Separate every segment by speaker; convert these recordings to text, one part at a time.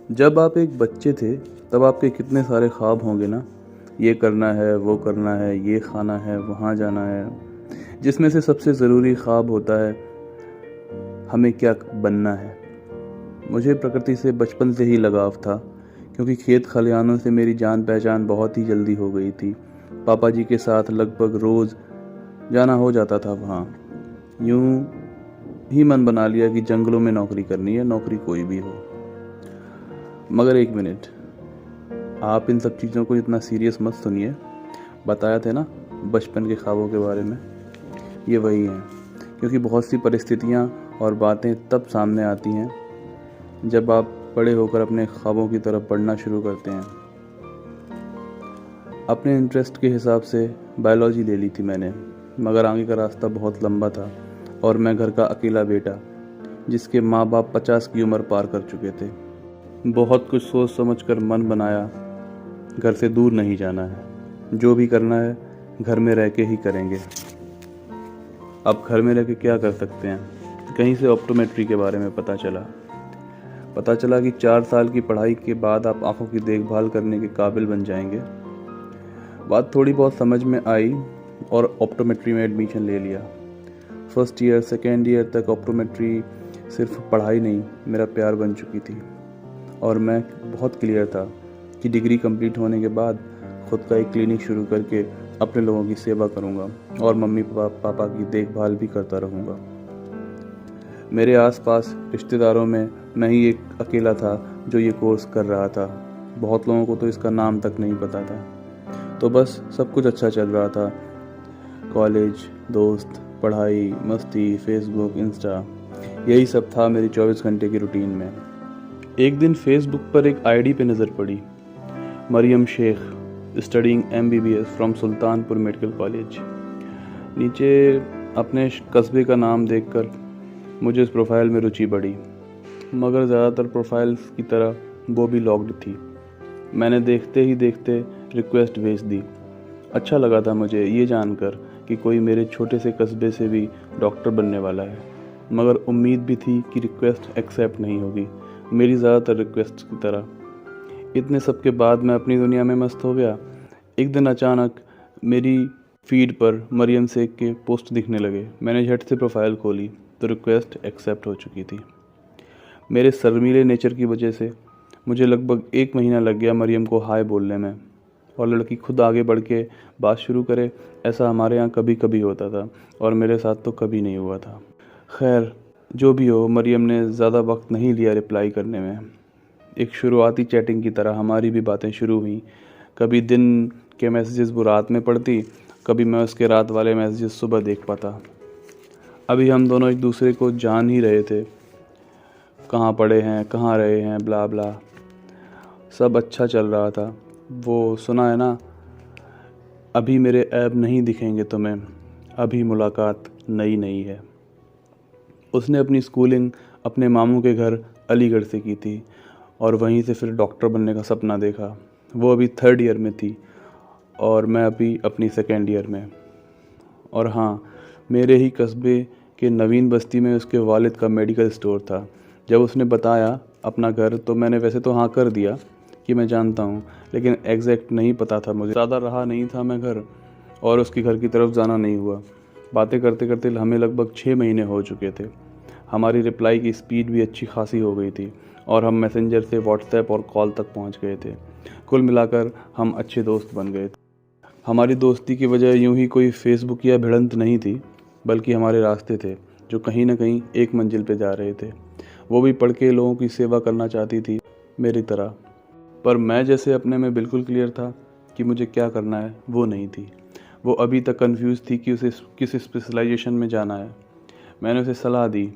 Speaker 1: जब आप एक बच्चे थे तब आपके कितने सारे ख्वाब होंगे ना। ये करना है, वो करना है, ये खाना है, वहाँ जाना है। जिसमें से सबसे ज़रूरी ख्वाब होता है हमें क्या बनना है। मुझे प्रकृति से बचपन से ही लगाव था, क्योंकि खेत खलिहानों से मेरी जान पहचान बहुत ही जल्दी हो गई थी। पापा जी के साथ लगभग रोज़ जाना हो जाता था वहाँ। यूं ही मन बना लिया कि जंगलों में नौकरी करनी है, नौकरी कोई भी हो। मगर एक मिनट, आप इन सब चीज़ों को इतना सीरियस मत सुनिए। बताया थे ना बचपन के ख्वाबों के बारे में, ये वही हैं। क्योंकि बहुत सी परिस्थितियाँ और बातें तब सामने आती हैं जब आप बड़े होकर अपने ख्वाबों की तरफ बढ़ना शुरू करते हैं। अपने इंटरेस्ट के हिसाब से बायोलॉजी ले ली थी मैंने, मगर आगे का रास्ता बहुत लंबा था और मैं घर का अकेला बेटा, जिसके माँ बाप 50 की उम्र पार कर चुके थे। बहुत कुछ सोच समझ कर मन बनाया, घर से दूर नहीं जाना है, जो भी करना है घर में रह के ही करेंगे। अब घर में रह के क्या कर सकते हैं। कहीं से ऑप्टोमेट्री के बारे में पता चला कि 4 साल की पढ़ाई के बाद आप आंखों की देखभाल करने के काबिल बन जाएंगे। बात थोड़ी बहुत समझ में आई और ऑप्टोमेट्री में एडमिशन ले लिया। फर्स्ट ईयर सेकेंड ईयर तक ऑप्टोमेट्री सिर्फ पढ़ाई नहीं, मेरा प्यार बन चुकी थी। और मैं बहुत क्लियर था कि डिग्री कंप्लीट होने के बाद खुद का एक क्लिनिक शुरू करके अपने लोगों की सेवा करूंगा और मम्मी पापा की देखभाल भी करता रहूंगा। मेरे आसपास रिश्तेदारों में मैं ही एक अकेला था जो ये कोर्स कर रहा था। बहुत लोगों को तो इसका नाम तक नहीं पता था। तो बस सब कुछ अच्छा चल रहा था। कॉलेज, दोस्त, पढ़ाई, मस्ती, फेसबुक, इंस्टा, यही सब था मेरी 24 घंटे की रूटीन में। एक दिन फेसबुक पर एक आईडी पे नज़र पड़ी, Mariam Shaikh studying MBBS from Sultanpur medical college. नीचे अपने कस्बे का नाम देखकर मुझे इस प्रोफाइल में रुचि बढ़ी, मगर ज़्यादातर प्रोफाइल्स की तरह वो भी लॉक्ड थी। मैंने देखते ही देखते रिक्वेस्ट भेज दी। अच्छा लगा था मुझे ये जानकर कि कोई मेरे छोटे से कस्बे से भी डॉक्टर बनने वाला है, मगर उम्मीद भी थी कि रिक्वेस्ट एक्सेप्ट नहीं होगी, मेरी ज़्यादातर रिक्वेस्ट की तरह। इतने सब के बाद मैं अपनी दुनिया में मस्त हो गया। एक दिन अचानक मेरी फीड पर मरियम शेख के पोस्ट दिखने लगे। मैंने झट से प्रोफाइल खोली तो रिक्वेस्ट एक्सेप्ट हो चुकी थी। मेरे शर्मीले नेचर की वजह से मुझे लगभग 1 महीना लग गया मरियम को हाय बोलने में, और लड़की खुद आगे बढ़ के बात शुरू करे, ऐसा हमारे यहाँ कभी कभी होता था और मेरे साथ तो कभी नहीं हुआ था। खैर, जो भी हो, मरियम ने ज़्यादा वक्त नहीं लिया रिप्लाई करने में। एक शुरुआती चैटिंग की तरह हमारी भी बातें शुरू हुई। कभी दिन के मैसेजेस वो रात में पढ़ती, कभी मैं उसके रात वाले मैसेजेस सुबह देख पाता। अभी हम दोनों एक दूसरे को जान ही रहे थे, कहाँ पढ़े हैं, कहाँ रहे हैं, ब्ला ब्ला, सब अच्छा चल रहा था। वो सुना है ना, अभी मेरे ऐब नहीं दिखेंगे तुम्हें, अभी मुलाकात नई नई है। उसने अपनी स्कूलिंग अपने मामू के घर अलीगढ़ से की थी और वहीं से फिर डॉक्टर बनने का सपना देखा। वो अभी 3rd ईयर में थी और मैं अभी अपनी 2nd ईयर में। और हाँ, मेरे ही कस्बे के नवीन बस्ती में उसके वालिद का मेडिकल स्टोर था। जब उसने बताया अपना घर तो मैंने वैसे तो हाँ कर दिया कि मैं जानता हूँ, लेकिन एग्जैक्ट नहीं पता था मुझे। ज़्यादा रहा नहीं था मैं घर, और उसके घर की तरफ जाना नहीं हुआ। बातें करते करते हमें लगभग 6 महीने हो चुके थे। हमारी रिप्लाई की स्पीड भी अच्छी खासी हो गई थी और हम मैसेंजर से व्हाट्सएप और कॉल तक पहुंच गए थे। कुल मिलाकर हम अच्छे दोस्त बन गए थे। हमारी दोस्ती की वजह यूं ही कोई फेसबुक या भिड़ंत नहीं थी, बल्कि हमारे रास्ते थे जो कहीं ना कहीं एक मंजिल पे जा रहे थे। वो भी पढ़ के लोगों की सेवा करना चाहती थी मेरी तरह, पर मैं जैसे अपने में बिल्कुल क्लियर था कि मुझे क्या करना है, वो नहीं थी। वो अभी तक कंफ्यूज थी कि उसे किस स्पेशलाइजेशन में जाना है। मैंने उसे सलाह दी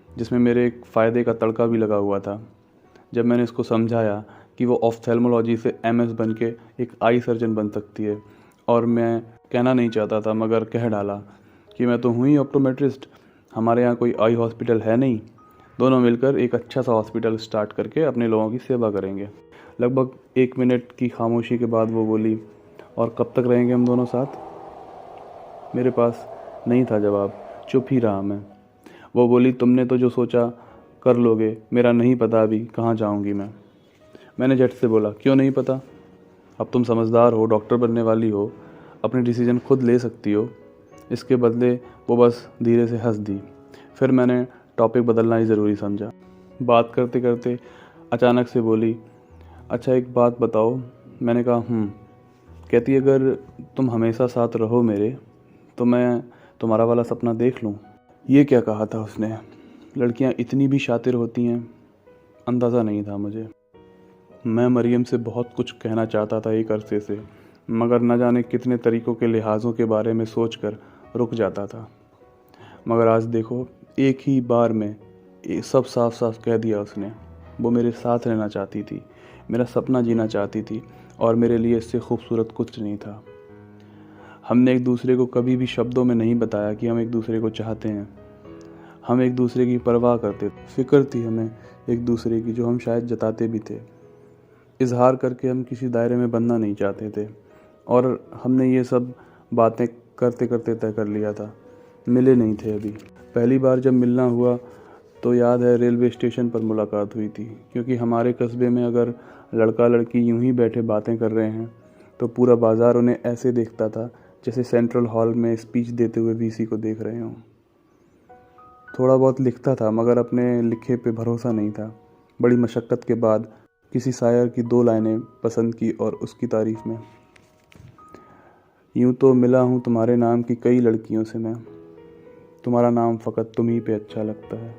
Speaker 1: जिसमें मेरे एक फ़ायदे का तड़का भी लगा हुआ था। जब मैंने इसको समझाया कि वो ऑफ्थेल्मोलॉजी से MS बन के एक आई सर्जन बन सकती है, और मैं कहना नहीं चाहता था मगर कह डाला कि मैं तो हूँ ही ऑप्टोमेट्रिस्ट, हमारे यहाँ कोई आई हॉस्पिटल है नहीं, दोनों मिलकर एक अच्छा सा हॉस्पिटल स्टार्ट करके अपने लोगों की सेवा करेंगे। लगभग 1 मिनट की खामोशी के बाद वो बोली, और कब तक रहेंगे हम दोनों साथ? मेरे पास नहीं था जवाब, चुप ही रहा मैं। वो बोली, तुमने तो जो सोचा कर लोगे, मेरा नहीं पता अभी कहाँ जाऊंगी मैं। मैंने झट से बोला, क्यों नहीं पता? अब तुम समझदार हो, डॉक्टर बनने वाली हो, अपने डिसीजन खुद ले सकती हो। इसके बदले वो बस धीरे से हंस दी। फिर मैंने टॉपिक बदलना ही ज़रूरी समझा। बात करते करते अचानक से बोली, अच्छा एक बात बताओ। मैंने कहा कहती, अगर तुम हमेशा साथ रहो मेरे, तो मैं तुम्हारा वाला सपना देख लूँ। ये क्या कहा था उसने? लड़कियाँ इतनी भी शातिर होती हैं, अंदाज़ा नहीं था मुझे। मैं मरियम से बहुत कुछ कहना चाहता था एक अरसे से, मगर न जाने कितने तरीक़ों के लिहाज़ों के बारे में सोचकर रुक जाता था। मगर आज देखो, एक ही बार में सब साफ साफ कह दिया उसने। वो मेरे साथ रहना चाहती थी, मेरा सपना जीना चाहती थी, और मेरे लिए इससे खूबसूरत कुछ नहीं था। हमने एक दूसरे को कभी भी शब्दों में नहीं बताया कि हम एक दूसरे को चाहते हैं। हम एक दूसरे की परवाह करते थे, फिक्र थी हमें एक दूसरे की, जो हम शायद जताते भी थे। इजहार करके हम किसी दायरे में बंधना नहीं चाहते थे, और हमने ये सब बातें करते करते तय कर लिया था। मिले नहीं थे अभी। पहली बार जब मिलना हुआ तो याद है रेलवे स्टेशन पर मुलाकात हुई थी, क्योंकि हमारे कस्बे में अगर लड़का लड़की यूं ही बैठे बातें कर रहे हैं तो पूरा बाज़ार उन्हें ऐसे देखता था जैसे सेंट्रल हॉल में स्पीच देते हुए वीसी को देख रहे हों। थोड़ा बहुत लिखता था, मगर अपने लिखे पे भरोसा नहीं था। बड़ी मशक्क़त के बाद किसी शायर की 2 लाइनें पसंद की और उसकी तारीफ़ में, यूं तो मिला हूँ तुम्हारे नाम की कई लड़कियों से मैं, तुम्हारा नाम फ़कत तुम ही पे अच्छा लगता है।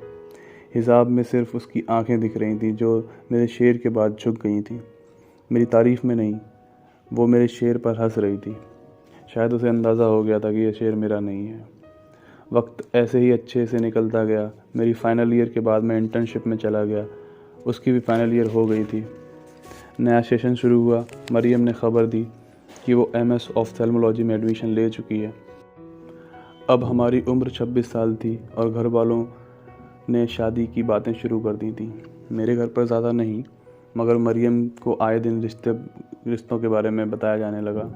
Speaker 1: हिसाब में सिर्फ उसकी आंखें दिख रही थीं, जो मेरे शेर के बाद झुक गई थीं। मेरी तारीफ़ में नहीं, वो मेरे शेर पर हंस रही थी। शायद उसे अंदाज़ा हो गया था कि यह शेर मेरा नहीं है। वक्त ऐसे ही अच्छे से निकलता गया। मेरी फ़ाइनल ईयर के बाद मैं इंटर्नशिप में चला गया। उसकी भी फ़ाइनल ईयर हो गई थी। नया सेशन शुरू हुआ। मरियम ने ख़बर दी कि वो MS ऑफ्थेल्मोलॉजी में एडमिशन ले चुकी है। अब हमारी उम्र 26 साल थी और घर वालों ने शादी की बातें शुरू कर दी थी। मेरे घर पर ज़्यादा नहीं, मगर मरियम को आए दिन रिश्तों के बारे में बताया जाने लगा।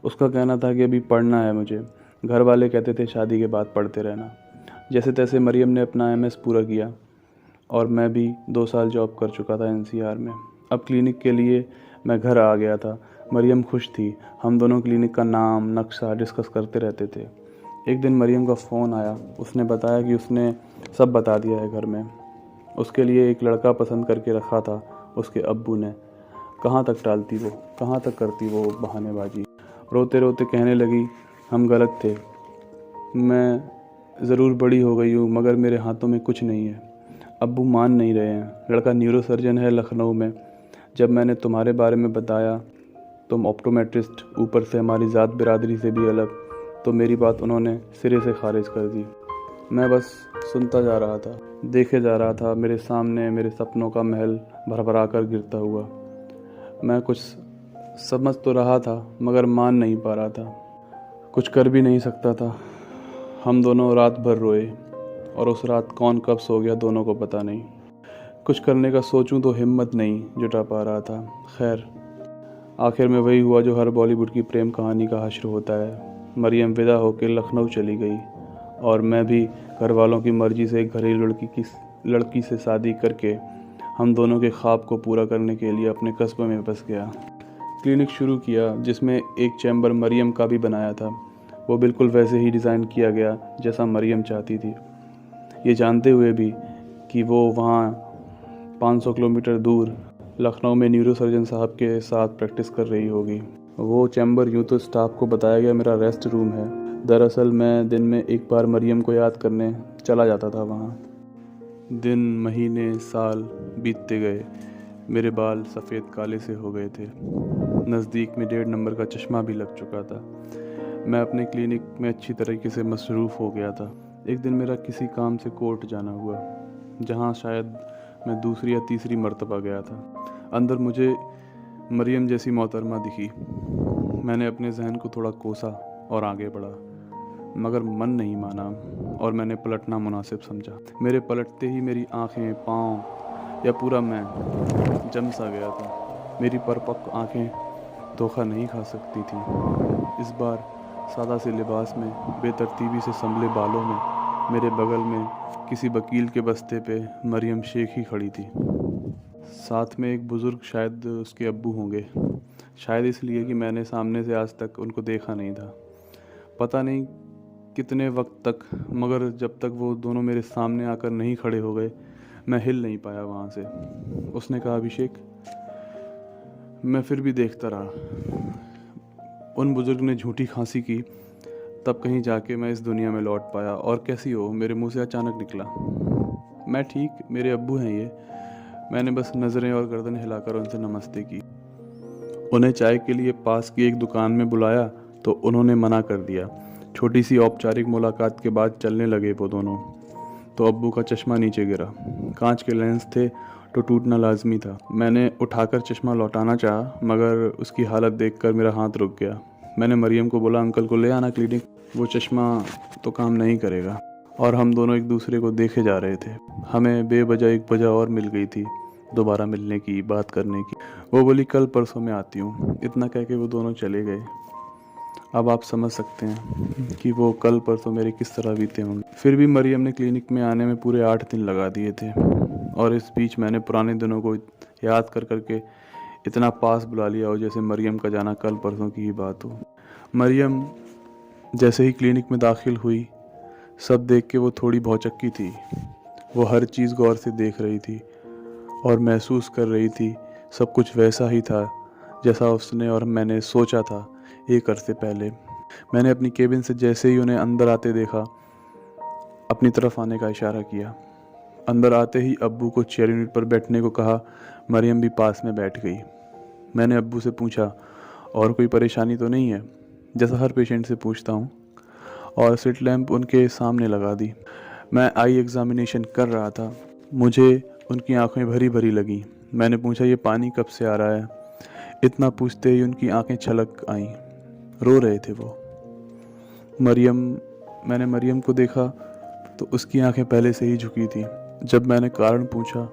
Speaker 1: उसका कहना था कि अभी पढ़ना है मुझे। घर वाले कहते थे शादी के बाद पढ़ते रहना। जैसे तैसे मरियम ने अपना MS पूरा किया और मैं भी 2 साल जॉब कर चुका था NCR में। अब क्लिनिक के लिए मैं घर आ गया था। मरियम खुश थी। हम दोनों क्लिनिक का नाम नक्शा डिस्कस करते रहते थे। एक दिन मरियम का फ़ोन आया। उसने बताया कि उसने सब बता दिया है घर में। उसके लिए एक लड़का पसंद करके रखा था उसके अब्बू ने। कहाँ तक टालती वो, कहाँ तक करती वो बहानेबाजी। रोते रोते कहने लगी, हम गलत थे। मैं ज़रूर बड़ी हो गई हूँ, मगर मेरे हाथों में कुछ नहीं है। अब्बू मान नहीं रहे हैं। लड़का न्यूरोसर्जन है लखनऊ में। जब मैंने तुम्हारे बारे में बताया, तुम ऑप्टोमेट्रिस्ट, ऊपर से हमारी ज़ात बिरादरी से भी अलग, तो मेरी बात उन्होंने सिरे से खारिज कर दी। मैं बस सुनता जा रहा था, देखे जा रहा था मेरे सामने मेरे सपनों का महल भरभरा कर गिरता हुआ। मैं कुछ समझ तो रहा था, मगर मान नहीं पा रहा था। कुछ कर भी नहीं सकता था। हम दोनों रात भर रोए, और उस रात कौन कब सो गया दोनों को पता नहीं। कुछ करने का सोचूं तो हिम्मत नहीं जुटा पा रहा था। खैर, आखिर में वही हुआ जो हर बॉलीवुड की प्रेम कहानी का हश्र होता है। मरियम विदा होकर लखनऊ चली गई, और मैं भी घर वालों की मर्जी से एक घरेलू लड़की से शादी करके हम दोनों के ख्वाब को पूरा करने के लिए अपने कस्बे में बस गया। क्लिनिक शुरू किया, जिसमें एक चैम्बर मरियम का भी बनाया था। वो बिल्कुल वैसे ही डिज़ाइन किया गया जैसा मरियम चाहती थी, ये जानते हुए भी कि वो वहाँ 500 किलोमीटर दूर लखनऊ में न्यूरोसर्जन साहब के साथ प्रैक्टिस कर रही होगी। वो चैम्बर यूँ तो स्टाफ को बताया गया मेरा रेस्ट रूम है। दरअसल मैं दिन में एक बार मरियम को याद करने चला जाता था वहाँ। दिन, महीने, साल बीतते गए। मेरे बाल सफ़ेद काले से हो गए थे। नज़दीक में 1.5 नंबर का चश्मा भी लग चुका था। मैं अपने क्लिनिक में अच्छी तरीके से मसरूफ़ हो गया था। एक दिन मेरा किसी काम से कोर्ट जाना हुआ, जहाँ शायद मैं दूसरी या तीसरी मर्तबा गया था। अंदर मुझे मरियम जैसी मोहतरमा दिखी। मैंने अपने जहन को थोड़ा कोसा और आगे बढ़ा, मगर मन नहीं माना और मैंने पलटना मुनासिब समझा। मेरे पलटते ही मेरी आँखें, पाँव या पूरा मैं जम सा गया था। मेरी परिपक्व आँखें धोखा नहीं खा सकती थीं। इस बार सादा से लिबास में, बेतरतीबी से संभले बालों में, मेरे बगल में किसी वकील के बस्ते पे मरियम शेख ही खड़ी थी। साथ में एक बुज़ुर्ग, शायद उसके अब्बू होंगे, शायद इसलिए कि मैंने सामने से आज तक उनको देखा नहीं था। पता नहीं कितने वक्त तक, मगर जब तक वो दोनों मेरे सामने आकर नहीं खड़े हो गए, मैं हिल नहीं पाया वहाँ से। उसने कहा, अभिषेक। मैं फिर भी देखता रहा। उन बुज़ुर्ग ने झूठी खांसी की, तब कहीं जाके मैं इस दुनिया में लौट पाया। और कैसी हो, मेरे मुंह से अचानक निकला। मैं ठीक, मेरे अब्बू हैं ये। मैंने बस नज़रें और गर्दन हिलाकर उनसे नमस्ते की। उन्हें चाय के लिए पास की एक दुकान में बुलाया तो उन्होंने मना कर दिया। छोटी सी औपचारिक मुलाकात के बाद चलने लगे वो दोनों, तो अब्बू का चश्मा नीचे गिरा। कांच के लेंस थे तो टूटना लाजमी था। मैंने उठाकर चश्मा लौटाना चाहा, मगर उसकी हालत देखकर मेरा हाथ रुक गया। मैंने मरियम को बोला, अंकल को ले आना क्लिनिक, वो चश्मा तो काम नहीं करेगा। और हम दोनों एक दूसरे को देखे जा रहे थे। हमें बेवजह एक वजह और मिल गई थी दोबारा मिलने की, बात करने की। वो बोली, कल परसों में आती हूँ। इतना कह के वो दोनों चले गए। अब आप समझ सकते हैं कि वो कल परसों मेरे किस तरह बीते होंगे। फिर भी मरियम ने क्लिनिक में आने में पूरे 8 दिन लगा दिए थे, और इस बीच मैंने पुराने दिनों को याद कर करके इतना पास बुला लिया हो जैसे मरियम का जाना कल परसों की ही बात हो। मरियम जैसे ही क्लिनिक में दाखिल हुई, सब देख के वो थोड़ी भौचक्की थी। वो हर चीज़ गौर से देख रही थी और महसूस कर रही थी सब कुछ वैसा ही था जैसा उसने और मैंने सोचा था एक अरसे पहले। मैंने अपनी केबिन से जैसे ही उन्हें अंदर आते देखा, अपनी तरफ आने का इशारा किया। अंदर आते ही अब्बू को चेयर यूनिट पर बैठने को कहा। मरियम भी पास में बैठ गई। मैंने अब्बू से पूछा, और कोई परेशानी तो नहीं है, जैसा हर पेशेंट से पूछता हूँ, और स्लिट लैंप उनके सामने लगा दी। मैं आई एग्जामिनेशन कर रहा था। मुझे उनकी आंखें भरी भरी लगी। मैंने पूछा, ये पानी कब से आ रहा है? इतना पूछते ही उनकी आंखें छलक आईं। रो रहे थे वो। मैंने मरियम को देखा तो उसकी आंखें पहले से ही झुकी थी। जब मैंने कारण पूछा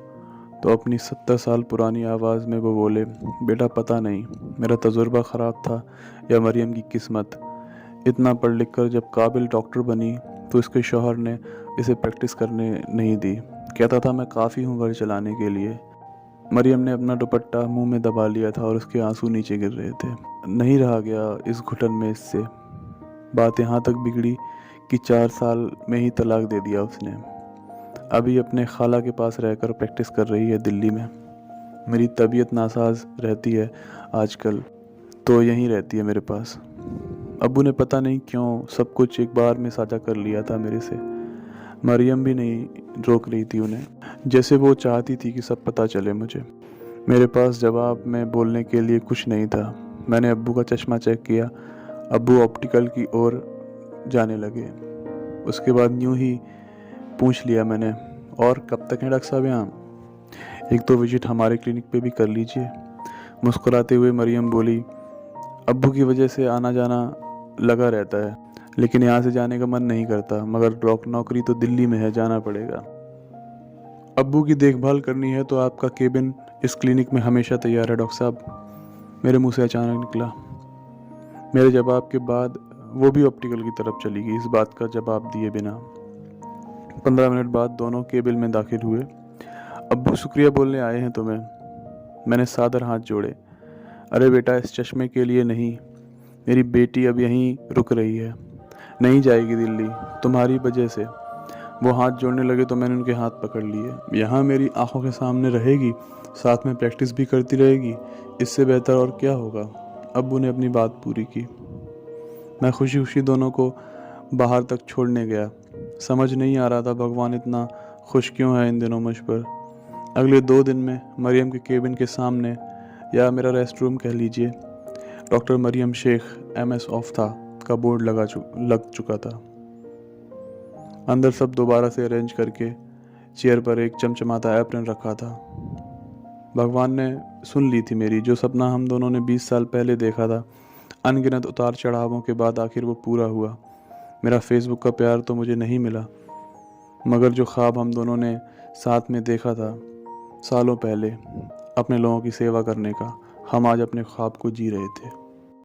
Speaker 1: तो अपनी 70 साल पुरानी आवाज़ में वो बोले, बेटा पता नहीं मेरा तजुर्बा ख़राब था या मरियम की किस्मत। इतना पढ़ लिख कर जब काबिल डॉक्टर बनी तो इसके शौहर ने इसे प्रैक्टिस करने नहीं दी। कहता था मैं काफ़ी हूँ घर चलाने के लिए। मरियम ने अपना दुपट्टा मुंह में दबा लिया था और उसके आंसू नीचे गिर रहे थे। नहीं रहा गया इस घुटन में इससे। बात यहाँ तक बिगड़ी कि 4 साल में ही तलाक दे दिया उसने। अभी अपने खाला के पास रहकर प्रैक्टिस कर रही है दिल्ली में। मेरी तबीयत नासाज रहती है आजकल, तो यहीं रहती है मेरे पास। अब्बू ने पता नहीं क्यों सब कुछ एक बार में साझा कर लिया था मेरे से। मरियम भी नहीं रोक रही थी उन्हें, जैसे वो चाहती थी कि सब पता चले मुझे। मेरे पास जवाब में बोलने के लिए कुछ नहीं था। मैंने अब्बू का चश्मा चेक किया। अब्बू ऑप्टिकल की ओर जाने लगे। उसके बाद यूं ही पूछ लिया मैंने, और कब तक है डॉक्टर साहब यहाँ? एक दो विजिट हमारे क्लिनिक पे भी कर लीजिए। मुस्कुराते हुए मरियम बोली, अब्बू की वजह से आना जाना लगा रहता है, लेकिन यहाँ से जाने का मन नहीं करता, मगर नौकरी तो दिल्ली में है, जाना पड़ेगा। अब्बू की देखभाल करनी है तो आपका केबिन इस क्लिनिक में हमेशा तैयार है डॉक्टर साहब। मेरे मुंह से अचानक निकला। मेरे जवाब के बाद वो भी ऑप्टिकल की तरफ चली गई, इस बात का जवाब दिए बिना। 15 मिनट बाद दोनों केबिन में दाखिल हुए। अब्बू शुक्रिया बोलने आए हैं तुम्हें। मैंने सादर हाथ जोड़े। अरे बेटा, इस चश्मे के लिए नहीं, मेरी बेटी अब यहीं रुक रही है, नहीं जाएगी दिल्ली तुम्हारी वजह से। वो हाथ जोड़ने लगे तो मैंने उनके हाथ पकड़ लिए। यहाँ मेरी आंखों के सामने रहेगी, साथ में प्रैक्टिस भी करती रहेगी, इससे बेहतर और क्या होगा। अब्बू ने अपनी बात पूरी की। मैं खुशी खुशी दोनों को बाहर तक छोड़ने गया। समझ नहीं आ रहा था भगवान इतना खुश क्यों है इन दिनों मुझ पर। अगले 2 दिन में मरियम के केबिन के सामने, या मेरा रेस्ट रूम कह लीजिए, डॉक्टर मरियम शेख MS ऑफ्था का बोर्ड लग चुका था। अंदर सब दोबारा से अरेंज करके चेयर पर एक चमचमाता एप्रन रखा था। भगवान ने सुन ली थी मेरी। जो सपना हम दोनों ने 20 साल पहले देखा था, अनगिनत उतार चढ़ावों के बाद आखिर वो पूरा हुआ। मेरा फेसबुक का प्यार तो मुझे नहीं मिला, मगर जो ख्वाब हम दोनों ने साथ में देखा था सालों पहले अपने लोगों की सेवा करने का, हम आज अपने ख्वाब को जी रहे थे।